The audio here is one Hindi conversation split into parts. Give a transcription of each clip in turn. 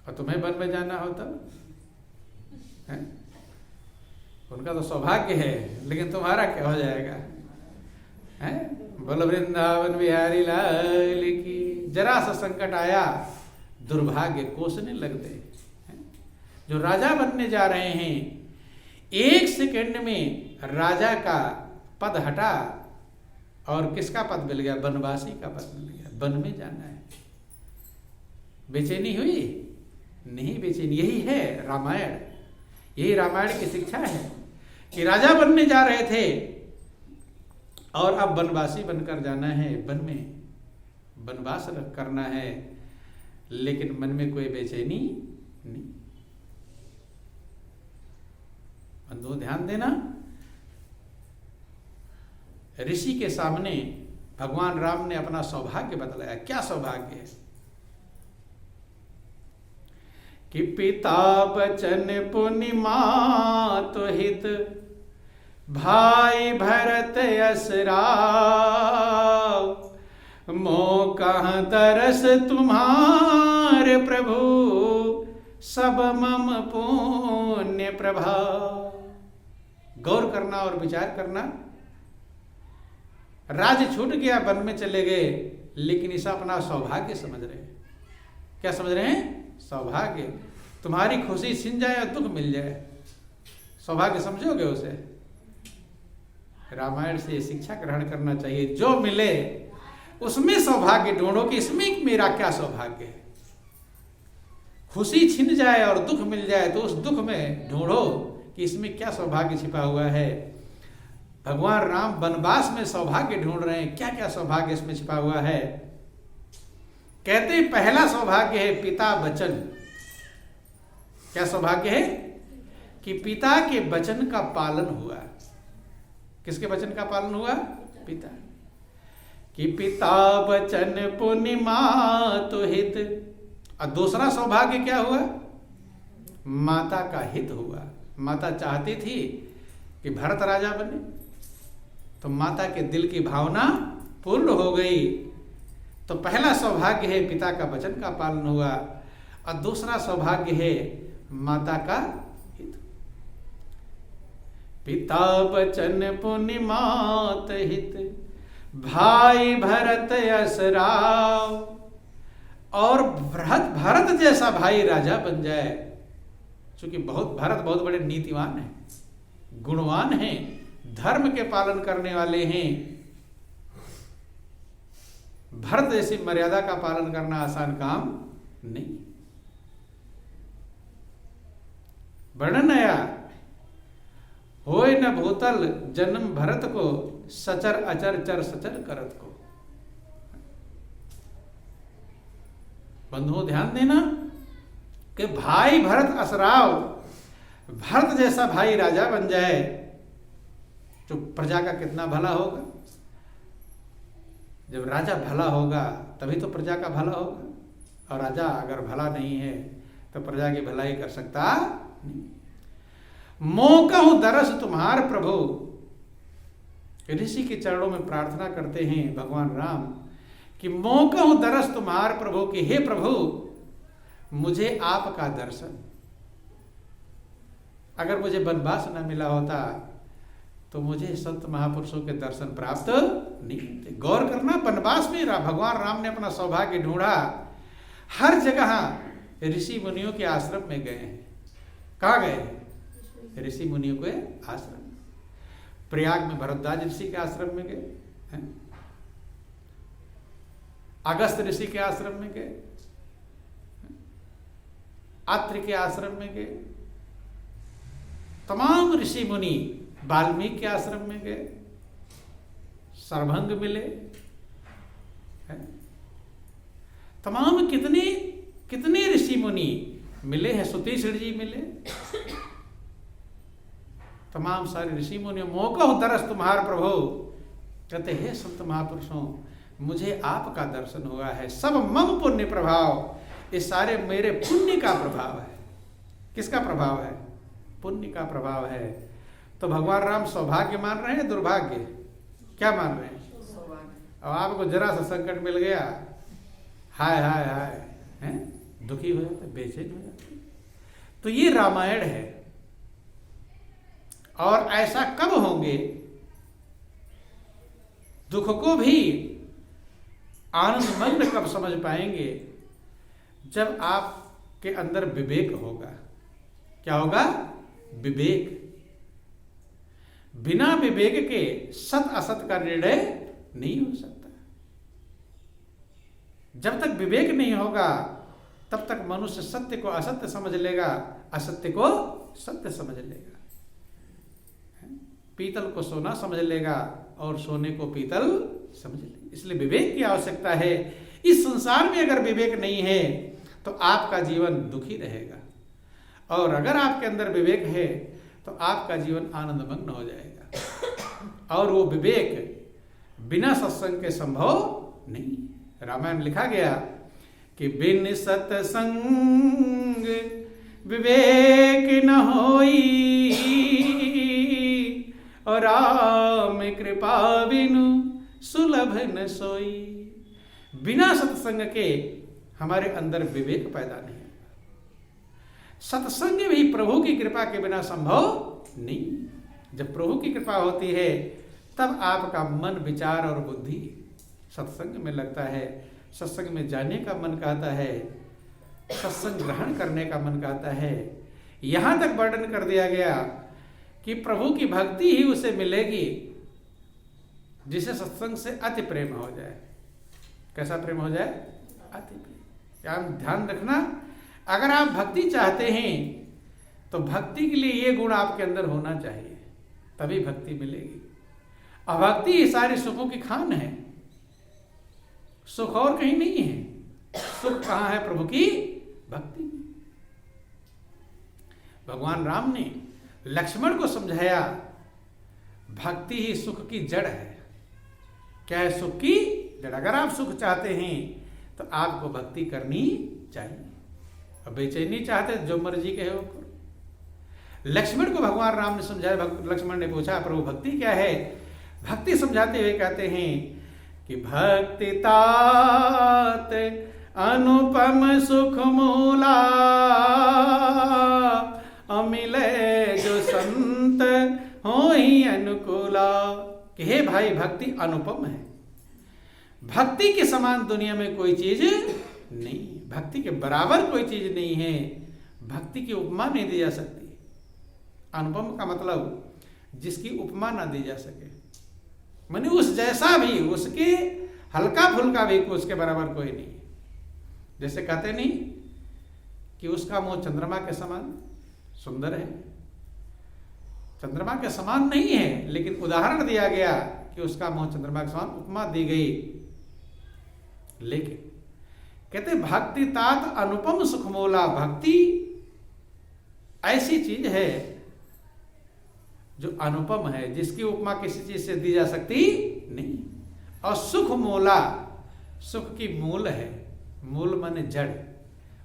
और तुम्हें वन में जाना हो तब है? उनका तो सौभाग्य है, लेकिन तुम्हारा क्या हो जाएगा? है बोलो वृंदावन बिहारी लाल की। जरा सा संकट आया, दुर्भाग्य कोसने लगते हैं। जो राजा बनने जा रहे हैं, 1 सेकंड में राजा का पद हटा और किसका पद मिल गया? वनवासी का पद मिल गया। वन में जाना है। बेचैनी हुई? नहीं बेचैनी। यही है रामायण, यही रामायण की शिक्षा है कि राजा बनने जा रहे थे और अब वनवासी बनकर जाना है। वन में वनवास करना है, लेकिन मन में कोई बेचैनी नहीं। बंधुओं ध्यान देना, ऋषि के सामने भगवान राम ने अपना सौभाग्य बतलाया। क्या सौभाग्य है कि पिता बचन पुनि मात हित, भाई भरत यस राव, मोह कहाँ दरस तुम्हारे प्रभु, सब मम पुण्य प्रभाव। गौर करना और विचार करना। राज्य छूट गया, वन में चले गए, लेकिन इसे अपना सौभाग्य समझ रहे हैं। क्या समझ रहे हैं? सौभाग्य। तुम्हारी खुशी छिन जाए और दुख मिल जाए, सौभाग्य समझोगे उसे? रामायण से शिक्षा ग्रहण करना चाहिए। जो मिले उसमें सौभाग्य ढूंढो कि इसमें मेरा क्या सौभाग्य है। खुशी छिन जाए और दुख मिल जाए तो उस दुख में ढूंढो कि इसमें क्या सौभाग्य छिपा हुआ है। भगवान राम वनवास में सौभाग्य ढूंढ रहे हैं। क्या क्या सौभाग्य इसमें छिपा हुआ है? कहते हैं पहला सौभाग्य है पिता वचन। क्या सौभाग्य है? कि पिता के वचन का पालन हुआ। किसके वचन का पालन हुआ? पिता। कि पिता वचन पुनि मात हित। और दूसरा सौभाग्य क्या हुआ? माता का हित हुआ। माता चाहती थी कि भरत राजा बने, तो माता के दिल की भावना पूर्ण हो गई। तो पहला सौभाग्य है पिता का वचन का पालन हुआ, और दूसरा सौभाग्य है माता का हित। पिता वचन पुनि मात हित, भाई भरत यस राव। और भरत जैसा भाई राजा बन जाए। क्योंकि भरत बहुत बड़े नीतिवान हैं, गुणवान हैं, धर्म के पालन करने वाले हैं। भरत जैसी मर्यादा का पालन करना आसान काम नहीं। वर्णन आया, होय न भूतल जन्म भरत को, सचर अचर चर सचर करत को। बंधुओं ध्यान देना कि भाई भरत असराव, भरत जैसा भाई राजा बन जाए तो प्रजा का कितना भला होगा। जब राजा भला होगा तभी तो प्रजा का भला होगा, और राजा अगर भला नहीं है तो प्रजा की भलाई कर सकता नहीं। मोह कहूं दरस तुम्हार प्रभु। ऋषि के चरणों में प्रार्थना करते हैं भगवान राम कि मोह कहूं दरस तुम्हार प्रभु, कि हे प्रभु मुझे आपका दर्शन। अगर मुझे वनवास न मिला होता तो मुझे संत महापुरुषों के दर्शन प्राप्त नहीं होते। गौर करना, वनवास में भगवान राम ने अपना सौभाग्य ढूंढा। हर जगह ऋषि मुनियों के आश्रम में गए हैं। कहाँ गए? ऋषि मुनियों के आश्रम। प्रयाग में भरद्वाज ऋषि के आश्रम में गए हैं, अगस्त ऋषि के आश्रम में गए, अत्रि के आश्रम में गए, तमाम ऋषि मुनि वाल्मीकि के आश्रम में गए, सर्वभंग मिले, तमाम कितने ऋषि मुनि मिले हैं। सुतीश्वर जी मिले, तमाम सारे ऋषि मुनि। मौका हो दरस तुम्हार प्रभु, कहते हैं संत महापुरुषों मुझे आपका दर्शन हुआ है। सब मम पुण्य प्रभाव, ये सारे मेरे पुण्य का प्रभाव है। किसका प्रभाव है? पुण्य का प्रभाव है। तो भगवान राम सौभाग्य मान रहे हैं, दुर्भाग्य? क्या मान रहे हैं? अब आपको जरा सा संकट मिल गया, हाय हाय हाय, हैं? दुखी हो जाते, बेचैन हो जाते। तो ये रामायण है। और ऐसा कब होंगे, दुख को भी आनंदमग्न कब समझ पाएंगे, जब आपके अंदर विवेक होगा। क्या होगा? विवेक। बिना विवेक के सत असत का निर्णय नहीं हो सकता। जब तक विवेक नहीं होगा तब तक मनुष्य सत्य को असत्य समझ लेगा, असत्य को सत्य समझ लेगा, पीतल को सोना समझ लेगा और सोने को पीतल समझ लेगा। इसलिए विवेक की आवश्यकता है। इस संसार में अगर विवेक नहीं है तो आपका जीवन दुखी रहेगा, और अगर आपके अंदर विवेक है तो आपका जीवन आनंदमग्न हो जाएगा। और वो विवेक बिना सत्संग के संभव नहीं। रामायण लिखा गया कि बिन सत्संग विवेक न होई, और राम कृपा बिनु सुलभ न सोई। बिना सत्संग के हमारे अंदर विवेक पैदा नहीं होगा। सत्संग भी प्रभु की कृपा के बिना संभव नहीं। जब प्रभु की कृपा होती है तब आपका मन, विचार और बुद्धि सत्संग में लगता है, सत्संग में जाने का मन कहता है, सत्संग ग्रहण करने का मन कहता है। यहां तक वर्णन कर दिया गया कि प्रभु की भक्ति ही उसे मिलेगी जिसे सत्संग से अति प्रेम हो जाए। कैसा प्रेम हो जाए? अति प्रेम। क्या ध्यान रखना, अगर आप भक्ति चाहते हैं तो भक्ति के लिए ये गुण आपके अंदर होना चाहिए, तभी भक्ति मिलेगी। अभक्ति ये सारे सुखों की खान है, सुख और कहीं नहीं है। सुख कहां है? प्रभु की भक्ति में। भगवान राम ने लक्ष्मण को समझाया, भक्ति ही सुख की जड़ है। क्या है सुख की जड़? अगर आप सुख चाहते हैं तो आपको भक्ति करनी चाहिए। अब बेचैनी चाहते जो मर्जी कहे वो करो। लक्ष्मण को भगवान राम ने समझाया। लक्ष्मण ने पूछा, प्रभु भक्ति क्या है? भक्ति समझाते हुए कहते हैं कि भक्ति तात अनुपम सुख मूला, अमिले जो संत हो ही अनुकूला। कि हे भाई, भक्ति अनुपम है। भक्ति के समान दुनिया में कोई चीज नहीं, भक्ति के बराबर कोई चीज नहीं है। भक्ति की उपमा नहीं दी जा सकती। अनुपम का मतलब जिसकी उपमा ना दी जा सके, माने उस जैसा भी, उसके हल्का फुल्का भी उसके बराबर कोई नहीं। जैसे कहते नहीं कि उसका मुंह चंद्रमा के समान सुंदर है, चंद्रमा के समान नहीं है, लेकिन उदाहरण दिया गया कि उसका मुंह चंद्रमा के समान, उपमा दी गई। लेकिन कहते भक्ति तात अनुपम सुखमोला। भक्ति ऐसी चीज है जो अनुपम है, जिसकी उपमा किसी चीज से दी जा सकती नहीं। और सुख मोला, सुख की मूल है। मूल माने जड़,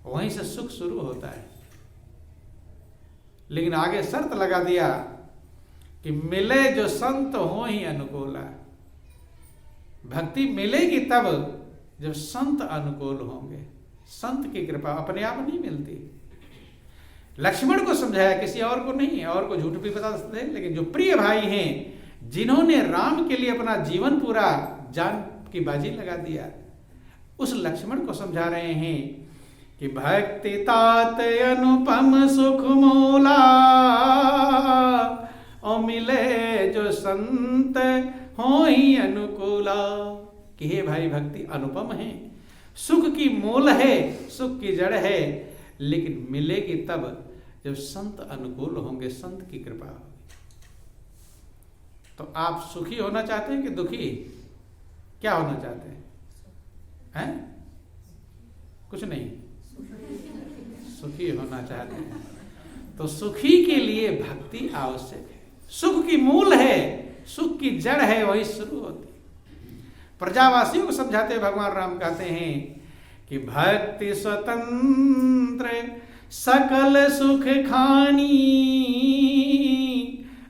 वहीं से सुख शुरू होता है। लेकिन आगे शर्त लगा दिया कि मिले जो संत हो ही अनुकूला। भक्ति मिलेगी तब जब संत अनुकूल होंगे। संत की कृपा अपने आप नहीं मिलती। लक्ष्मण को समझाया, किसी और को नहीं है। और को झूठ भी बता सकते हैं, लेकिन जो प्रिय भाई हैं, जिन्होंने राम के लिए अपना जीवन पूरा जान की बाजी लगा दिया, उस लक्ष्मण को समझा रहे हैं कि भक्ति तात अनुपम सुख मूला, और मिले जो संत हो ही अनुकूला। कि हे भाई, भक्ति अनुपम है, सुख की मूल है, सुख की जड़ है, लेकिन मिलेगी तब जब संत अनुकूल होंगे, संत की कृपा होगी। तो आप सुखी होना चाहते हैं कि दुखी? क्या होना चाहते हैं? हैं? कुछ नहीं, सुखी होना चाहते हैं। तो सुखी के लिए भक्ति आवश्यक है। सुख की मूल है, सुख की जड़ है, वही शुरू होती है। प्रजावासियों को समझाते भगवान राम कहते हैं कि भक्ति स्वतंत्र सकल सुख खानी,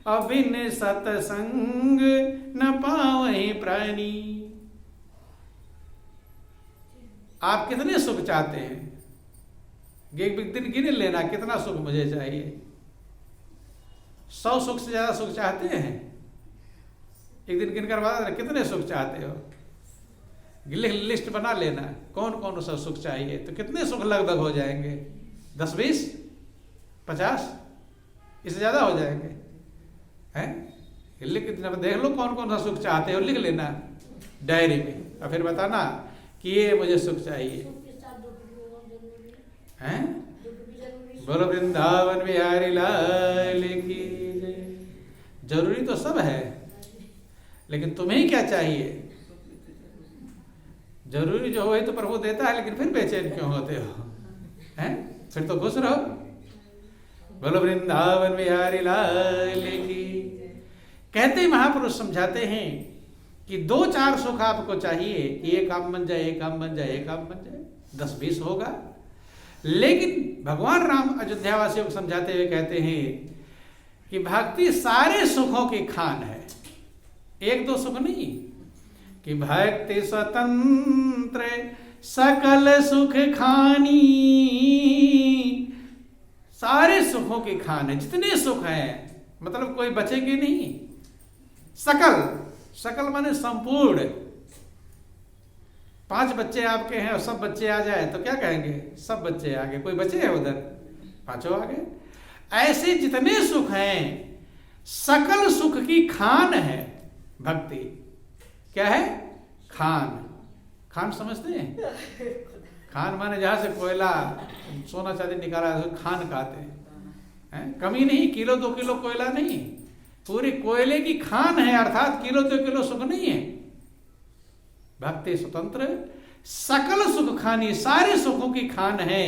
अबिन सतसंग न पावहि प्राणी। आप कितने सुख चाहते हैं? एक दिन गिन लेना कितना सुख मुझे चाहिए। 100 सुख से ज्यादा सुख चाहते हैं? एक दिन गिन कर बता देना कितने सुख चाहते हो। लिस्ट बना लेना कौन कौन सा सुख चाहिए, तो कितने सुख लगभग हो जाएंगे? 10, 20, 50, इससे ज्यादा हो जाएंगे हैं? लिख देख लो कौन कौन सा सुख चाहते हो, लिख लेना डायरी में और फिर बताना कि ये मुझे सुख चाहिए हैं। बोलो वृंदावन बिहारी लाल की जय। जरूरी तो सब है, लेकिन तुम्हें क्या चाहिए? जरूरी जो हो तो प्रभु देता है, लेकिन फिर बेचैन क्यों होते हो हैं? फिर तो खुश रहो। बोलो वृंदावन बिहारी लाल की। कहते महापुरुष समझाते हैं कि 2-4 सुख आपको चाहिए कि ये काम बन जाए, ये काम बन जाए, ये काम बन जाए, 10-20 होगा। लेकिन भगवान राम अयोध्यावासियों को समझाते हुए कहते हैं कि भक्ति सारे सुखों की खान है, 1-2 सुख नहीं। कि भक्ति स्वतंत्र सकल सुख खानी, सारे सुखों की खान है। जितने सुख हैं मतलब कोई बचेंगे नहीं। सकल, सकल माने संपूर्ण। 5 बच्चे आपके हैं और सब बच्चे आ जाए तो क्या कहेंगे? सब बच्चे आ गए, कोई बचे हैं उधर? 5 आ गए। ऐसे जितने सुख हैं सकल सुख की खान है भक्ति। क्या है? खान। खान समझते हैं? खान माने जहां से कोयला सोना चांदी निकाला है खान कहते हैं। कमी नहीं, किलो 2 किलो कोयला नहीं, पूरी कोयले की खान है, अर्थात किलो 2 किलो सुख नहीं है। भक्ति स्वतंत्र सकल सुख खानी, सारे सुखों की खान है।